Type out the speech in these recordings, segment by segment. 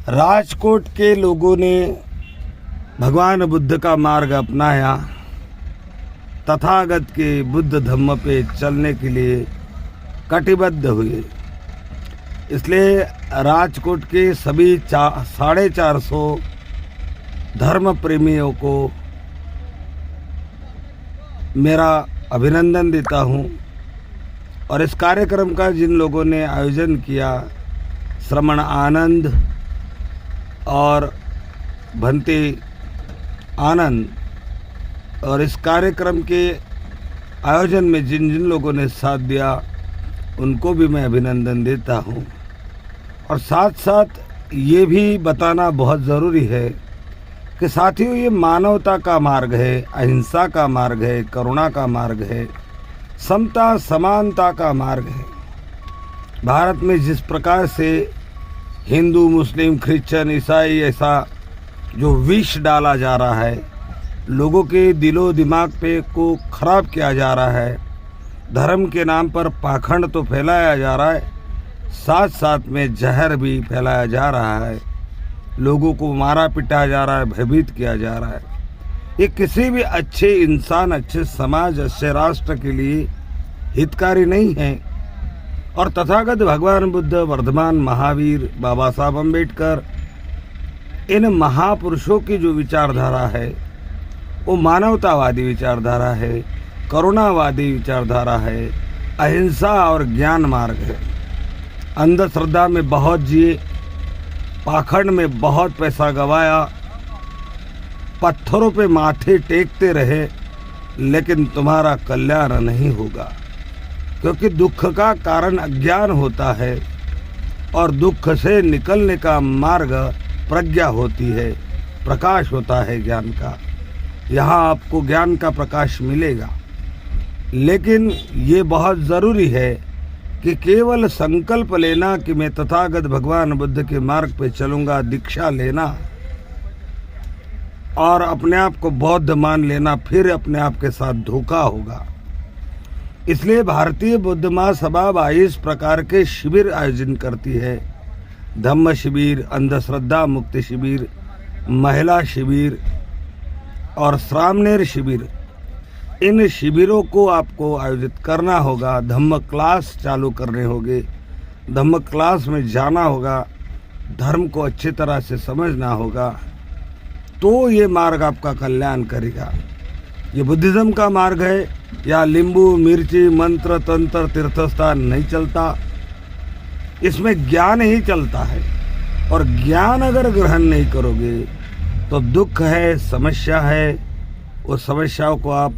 राजकोट के लोगों ने भगवान बुद्ध का मार्ग अपनाया, तथागत के बुद्ध धम्म पे चलने के लिए कटिबद्ध हुए। इसलिए राजकोट के सभी 450 धर्म प्रेमियों को मेरा अभिनंदन देता हूँ। और इस कार्यक्रम का जिन लोगों ने आयोजन किया, श्रमण आनंद और भंते आनंद, और इस कार्यक्रम के आयोजन में जिन जिन लोगों ने साथ दिया उनको भी मैं अभिनंदन देता हूँ। और साथ साथ ये भी बताना बहुत ज़रूरी है कि साथियों, ये मानवता का मार्ग है, अहिंसा का मार्ग है, करुणा का मार्ग है, समता समानता का मार्ग है। भारत में जिस प्रकार से हिंदू, मुस्लिम, क्रिश्चियन, ईसाई ऐसा जो विष डाला जा रहा है, लोगों के दिलो दिमाग पे को खराब किया जा रहा है, धर्म के नाम पर पाखंड तो फैलाया जा रहा है, साथ साथ में जहर भी फैलाया जा रहा है, लोगों को मारा पिटाया जा रहा है, भयभीत किया जा रहा है। ये किसी भी अच्छे इंसान, अच्छे समाज, अच्छे राष्ट्र के लिए हितकारी नहीं है। और तथागत भगवान बुद्ध, वर्धमान महावीर, बाबा साहब अम्बेडकर, इन महापुरुषों की जो विचारधारा है वो मानवतावादी विचारधारा है, करुणावादी विचारधारा है, अहिंसा और ज्ञान मार्ग है। अंधश्रद्धा में बहुत जिए, पाखंड में बहुत पैसा गवाया, पत्थरों पे माथे टेकते रहे, लेकिन तुम्हारा कल्याण नहीं होगा। क्योंकि दुख का कारण अज्ञान होता है और दुख से निकलने का मार्ग प्रज्ञा होती है, प्रकाश होता है ज्ञान का। यहाँ आपको ज्ञान का प्रकाश मिलेगा, लेकिन ये बहुत ज़रूरी है कि केवल संकल्प लेना कि मैं तथागत भगवान बुद्ध के मार्ग पे चलूँगा, दीक्षा लेना और अपने आप को बौद्ध मान लेना, फिर अपने आप के साथ धोखा होगा। इसलिए भारतीय बुद्ध महासभा 22 प्रकार के शिविर आयोजन करती है। धम्म शिविर, अंधश्रद्धा मुक्ति शिविर, महिला शिविर और श्रामणेर शिविर। इन शिविरों को आपको आयोजित करना होगा। धम्म क्लास चालू करने होंगे, धम्म क्लास में जाना होगा, धर्म को अच्छी तरह से समझना होगा, तो ये मार्ग आपका कल्याण करेगा। ये बुद्धिज़्म का मार्ग है, या नींबू मिर्ची मंत्र तंत्र तीर्थस्थान नहीं चलता। इसमें ज्ञान ही चलता है, और ज्ञान अगर ग्रहण नहीं करोगे तो दुख है, समस्या है, उस समस्याओं को आप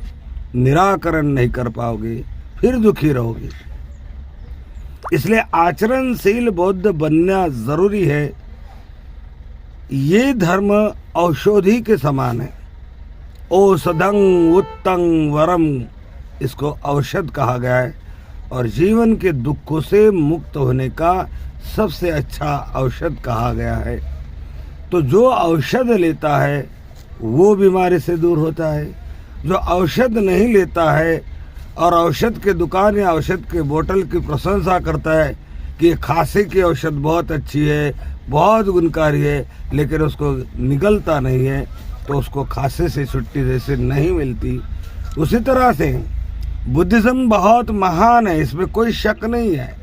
निराकरण नहीं कर पाओगे, फिर दुखी रहोगे। इसलिए आचरणशील बौद्ध बनना जरूरी है। ये धर्म औषधि के समान है। औषधं उत्तंग वरम, इसको औषध कहा गया है, और जीवन के दुखों से मुक्त होने का सबसे अच्छा औषध कहा गया है। तो जो औषध लेता है वो बीमारी से दूर होता है। जो औषध नहीं लेता है और औषध के दुकान या औषध के बोतल की प्रशंसा करता है कि खांसी की औषध बहुत अच्छी है, बहुत गुणकारी है, लेकिन उसको निगलता नहीं है, तो उसको खांसी से छुट्टी जैसे नहीं मिलती। उसी तरह से बुद्धिज़्म बहुत महान है, इसमें कोई शक नहीं है,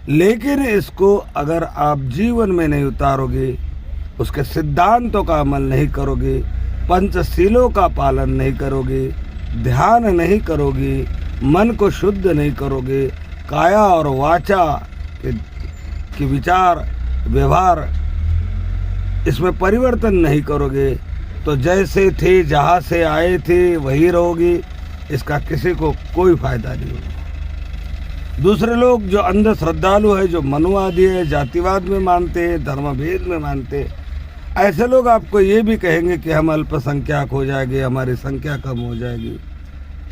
लेकिन इसको अगर आप जीवन में नहीं उतारोगे, उसके सिद्धांतों का अमल नहीं करोगे, पंचशीलों का पालन नहीं करोगे, ध्यान नहीं करोगे, मन को शुद्ध नहीं करोगे, काया और वाचा के विचार व्यवहार इसमें परिवर्तन नहीं करोगे, तो जैसे थे, जहाँ से आए थे वही रहोगे। इसका किसी को कोई फायदा नहीं होगा। दूसरे लोग जो अंध श्रद्धालु है, जो मनुवादी है, जातिवाद में मानते हैं, धर्मभेद में मानते हैं, ऐसे लोग आपको ये भी कहेंगे कि हम अल्पसंख्यक हो जाएंगे, हमारी संख्या कम हो जाएगी।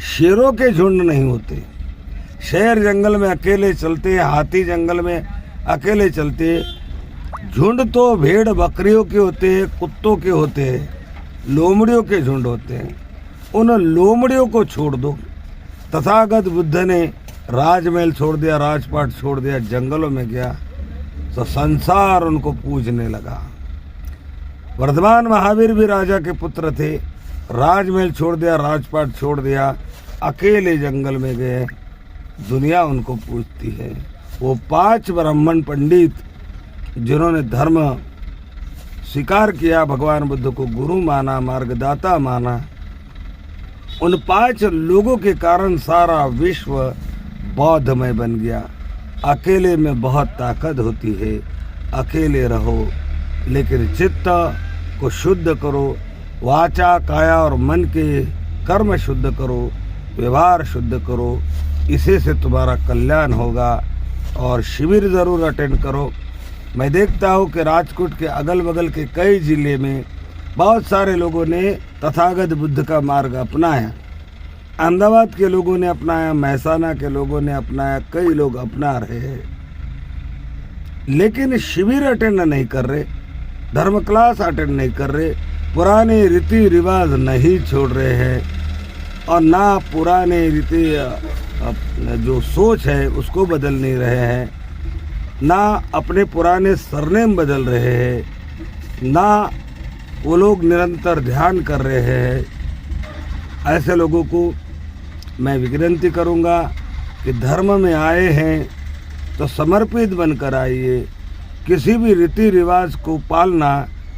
शेरों के झुंड नहीं होते, शेर जंगल में अकेले चलते हैं, हाथी जंगल में अकेले चलते हैं। झुंड तो भेड़ बकरियों के होते हैं, कुत्तों के होते हैं, लोमड़ियों के झुंड होते हैं। उन लोमड़ियों को छोड़ दो। तथागत बुद्ध ने राजमहल छोड़ दिया, राजपाट छोड़ दिया, जंगलों में गया, तो संसार उनको पूजने लगा। वर्धमान महावीर भी राजा के पुत्र थे, राजमहल छोड़ दिया, राजपाट छोड़ दिया, अकेले जंगल में गए, दुनिया उनको पूछती है। वो 5 ब्राह्मण पंडित जिन्होंने धर्म स्वीकार किया, भगवान बुद्ध को गुरु माना, मार्गदाता माना, उन 5 लोगों के कारण सारा विश्व बौद्धमय बन गया। अकेले में बहुत ताकत होती है, अकेले रहो, लेकिन चित्त को शुद्ध करो, वाचा काया और मन के कर्म शुद्ध करो, व्यवहार शुद्ध करो, इसी से तुम्हारा कल्याण होगा। और शिविर ज़रूर अटेंड करो। मैं देखता हूँ कि राजकोट के अगल बगल के कई ज़िले में बहुत सारे लोगों ने तथागत बुद्ध का मार्ग अपनाया। अहमदाबाद के लोगों ने अपनाया, महसाना के लोगों ने अपनाया, कई लोग अपना रहे हैं, लेकिन शिविर अटेंड नहीं कर रहे, धर्म क्लास अटेंड नहीं कर रहे, पुराने रीति रिवाज नहीं छोड़ रहे हैं, और ना पुराने रीति जो सोच है उसको बदल नहीं रहे हैं, ना अपने पुराने सरनेम बदल रहे हैं, ना वो लोग निरंतर ध्यान कर रहे हैं। ऐसे लोगों को मैं विनती करूँगा कि धर्म में आए हैं तो समर्पित बनकर आइए। किसी भी रीति रिवाज को पालना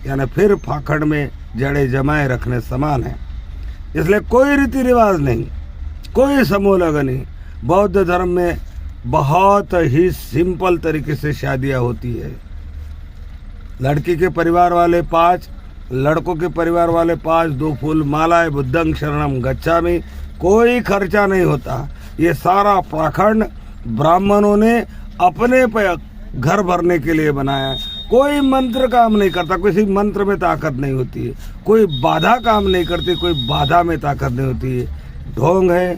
यानी फिर फाखड़ में जड़े जमाए रखने समान है। इसलिए कोई रीति रिवाज नहीं, कोई समूह लगन नहीं। बौद्ध धर्म में बहुत ही सिंपल तरीके से शादियां होती है। लड़की के परिवार वाले 5, लड़कों के परिवार वाले 5, 2 फूल मालाएं, बुद्धं शरणम गच्छामि, कोई खर्चा नहीं होता। ये सारा पाखंड ब्राह्मणों ने अपने पे घर भरने के लिए बनाया। कोई मंत्र काम नहीं करता, किसी मंत्र में ताकत नहीं होती है, कोई बाधा काम नहीं करती, कोई बाधा में ताकत नहीं होती है। ढोंग है,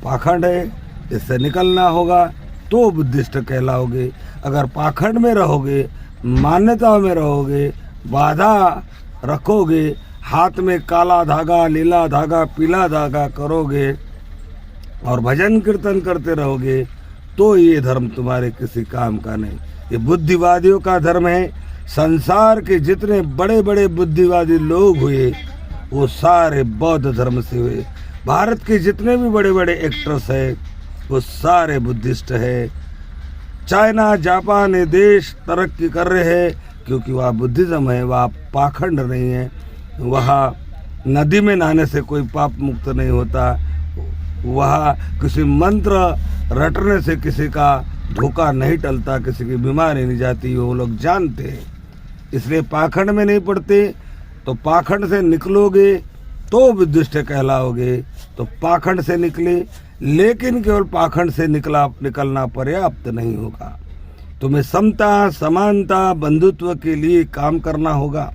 पाखंड है, इससे निकलना होगा तो बुद्धिस्ट कहलाओगे। अगर पाखंड में रहोगे, मान्यताओं में रहोगे, बाधा रखोगे, हाथ में काला धागा, नीला धागा, पीला धागा करोगे और भजन कीर्तन करते रहोगे, तो ये धर्म तुम्हारे किसी काम का नहीं। ये बुद्धिवादियों का धर्म है। संसार के जितने बड़े बड़े बुद्धिवादी लोग हुए वो सारे बौद्ध धर्म से हुए। भारत के जितने भी बड़े बड़े एक्टर्स हैं वो सारे बुद्धिस्ट है। चाइना, जापान ये देश तरक्की कर रहे हैं क्योंकि वहाँ बुद्धिज़्म है, वहाँ पाखंड नहीं है, वहाँ नदी में नहाने से कोई पाप मुक्त नहीं होता, वहाँ किसी मंत्र रटने से किसी का धोखा नहीं टलता, किसी की बीमारी नहीं जाती, वो लोग जानते हैं। इसलिए पाखंड में नहीं पड़ते। तो पाखंड से निकलोगे तो बुद्धिस्ट कहलाओगे। तो पाखंड से निकले, लेकिन केवल पाखंड से निकलना पर्याप्त नहीं होगा। तुम्हें समता, समानता, बंधुत्व के लिए काम करना होगा।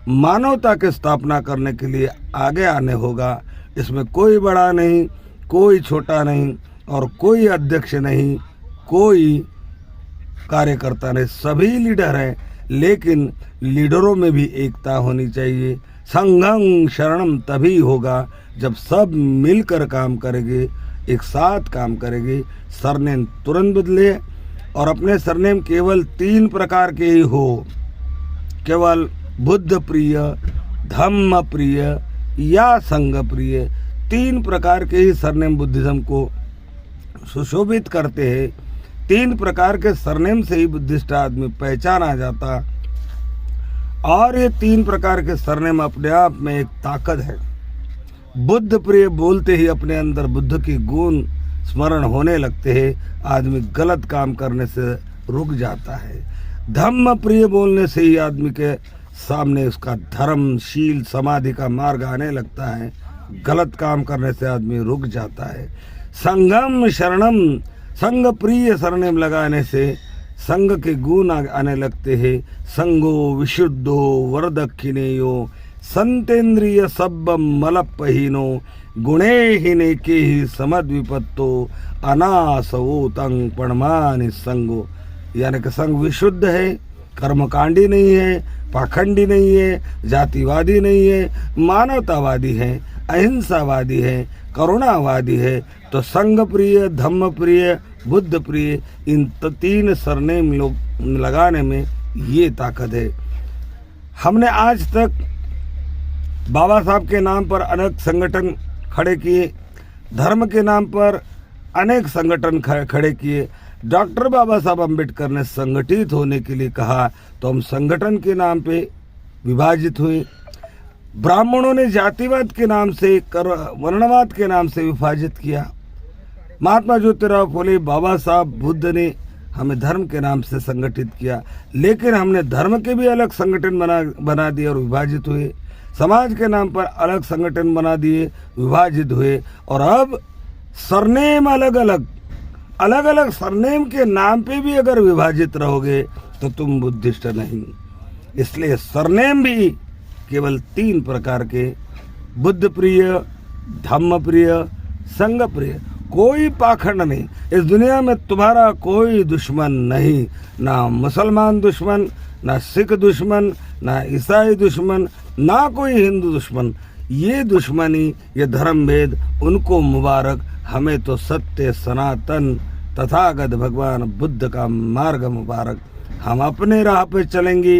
मानवता की स्थापना करने के लिए आगे आने होगा। इसमें कोई बड़ा नहीं, कोई छोटा नहीं और कोई अध्यक्ष नहीं, कोई कार्यकर्ता नहीं, सभी लीडर हैं। लेकिन लीडरों में भी एकता होनी चाहिए। संघं शरणम तभी होगा जब सब मिलकर काम करेंगे, एक साथ काम करेंगे। सरनेम तुरंत बदले और अपने सरनेम केवल 3 प्रकार के ही हो, केवल बुद्ध प्रिय, धम्म प्रिय या संघ प्रिय। 3 प्रकार के ही सरनेम बुद्धिज्म को सुशोभित करते हैं। 3 प्रकार के सरनेम से ही बुद्धिस्ट आदमी पहचाना जाता। और ये 3 प्रकार के सरनेम अपने आप में एक ताकत है। बुद्ध प्रिय बोलते ही अपने अंदर बुद्ध की गुण स्मरण होने लगते हैं, आदमी गलत काम करने से रुक जाता है। धम्म प्रिय बोलने से ही आदमी के सामने उसका धर्म, शील, समाधि का मार्ग आने लगता है, गलत काम करने से आदमी रुक जाता है। संगम शरणम, संग प्रिय सरनेम लगाने से संग के गुण आने लगते हैं। संगो विशुद्धो वरदक्षिणेयो संतेन्द्रिय सब मलपहीनो गुणेहीने के ही समद्विपत्तो अनासवो तंग पणमानि संगो। यानी कि संग विशुद्ध है, कर्मकांडी नहीं है, पाखंडी नहीं है, जातिवादी नहीं है, मानवतावादी है, अहिंसावादी है, करुणावादी है। तो संघ प्रिय, धम्म प्रिय, बुद्ध प्रिय, इन 3 सरनेम लोग लगाने में ये ताकत है। हमने आज तक बाबा साहब के नाम पर अनेक संगठन खड़े किए, धर्म के नाम पर अनेक संगठन खड़े किए। डॉक्टर बाबा साहब अम्बेडकर ने संगठित होने के लिए कहा तो हम संगठन के नाम पे विभाजित हुए। ब्राह्मणों ने जातिवाद के नाम से, वर्णवाद के नाम से विभाजित किया। महात्मा ज्योतिराव फुले, बाबा साहब, बुद्ध ने हमें धर्म के नाम से संगठित किया, लेकिन हमने धर्म के भी अलग संगठन बना दिए और विभाजित हुए। समाज के नाम पर अलग संगठन बना दिए, विभाजित हुए। और अब सरनेम अलग अलग सरनेम के नाम पे भी अगर विभाजित रहोगे तो तुम बुद्धिस्ट नहीं। इसलिए सरनेम भी केवल 3 प्रकार के, बुद्ध प्रिय, धम्म प्रिय, संघ प्रिय। कोई पाखंड नहीं। इस दुनिया में तुम्हारा कोई दुश्मन नहीं, ना मुसलमान दुश्मन, ना सिख दुश्मन, ना ईसाई दुश्मन, ना कोई हिंदू दुश्मन। ये दुश्मनी, ये धर्म भेद उनको मुबारक, हमें तो सत्य सनातन तथागत भगवान बुद्ध का मार्ग मुबारक। हम अपने राह पर चलेंगे,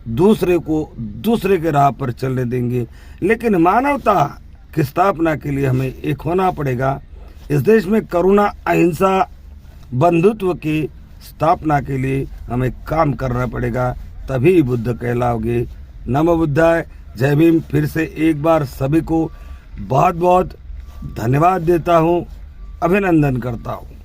दूसरे को दूसरे के राह पर चलने देंगे, लेकिन मानवता की स्थापना के लिए हमें एक होना पड़ेगा। इस देश में करुणा, अहिंसा, बंधुत्व की स्थापना के लिए हमें काम करना पड़ेगा, तभी बुद्ध कहलाओगे। नमो बुद्धाय, जय भीम। फिर से एक बार सभी को बहुत बहुत धन्यवाद देता हूँ, अभिनंदन करता हूँ।